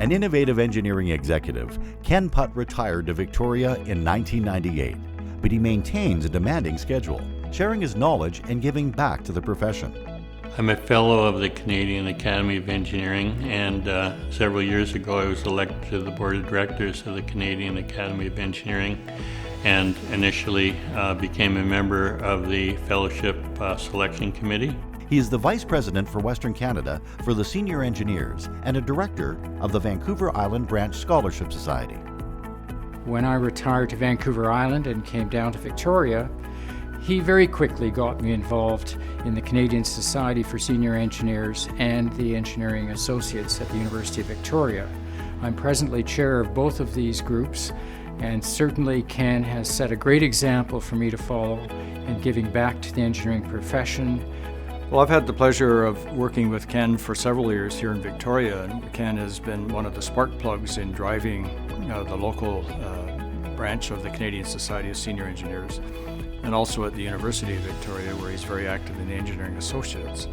An innovative engineering executive, Ken Putt retired to Victoria in 1998, but he maintains a demanding schedule, sharing his knowledge and giving back to the profession. I'm a fellow of the Canadian Academy of Engineering, and several years ago I was elected to the board of directors of the Canadian Academy of Engineering, and initially became a member of the Fellowship Selection Committee. He is the Vice President for Western Canada for the Senior Engineers and a Director of the Vancouver Island Branch Scholarship Society. When I retired to Vancouver Island and came down to Victoria, he very quickly got me involved in the Canadian Society for Senior Engineers and the Engineering Associates at the University of Victoria. I'm presently chair of both of these groups, and certainly Ken has set a great example for me to follow in giving back to the engineering profession. Well, I've had the pleasure of working with Ken for several years here in Victoria, and Ken has been one of the spark plugs in driving the local branch of the Canadian Society of Senior Engineers, and also at the University of Victoria, where he's very active in the Engineering Associates.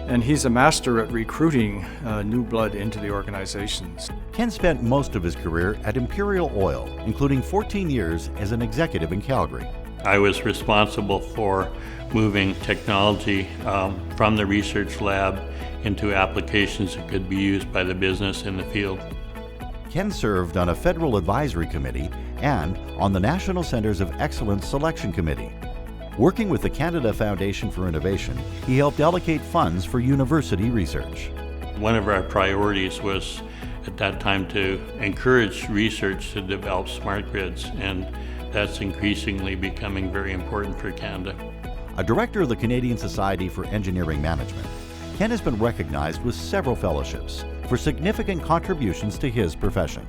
And he's a master at recruiting new blood into the organizations. Ken spent most of his career at Imperial Oil, including 14 years as an executive in Calgary. I was responsible for moving technology from the research lab into applications that could be used by the business in the field. Ken served on a federal advisory committee and on the National Centers of Excellence Selection Committee. Working with the Canada Foundation for Innovation, he helped allocate funds for university research. One of our priorities was at that time to encourage research to develop smart grids, and that's increasingly becoming very important for Canada. A director of the Canadian Society for Engineering Management, Ken has been recognized with several fellowships for significant contributions to his profession.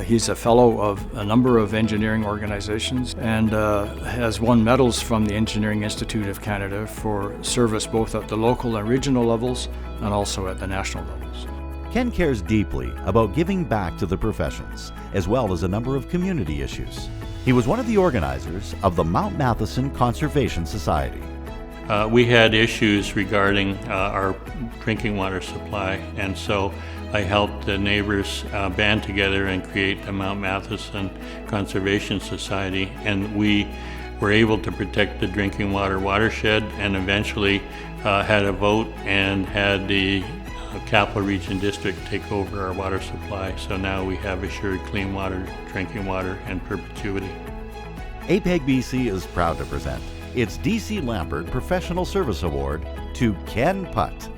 He's a fellow of a number of engineering organizations and has won medals from the Engineering Institute of Canada for service both at the local and regional levels and also at the national levels. Ken cares deeply about giving back to the professions, as well as a number of community issues. He was one of the organizers of the Mount Matheson Conservation Society. We had issues regarding our drinking water supply, and so I helped the neighbors band together and create the Mount Matheson Conservation Society, and we were able to protect the drinking water watershed, and eventually had a vote and had the Capital Region District take over our water supply. So now we have assured clean water, drinking water, in perpetuity. APEG BC is proud to present its DC Lambert Professional Service Award to Ken Putt.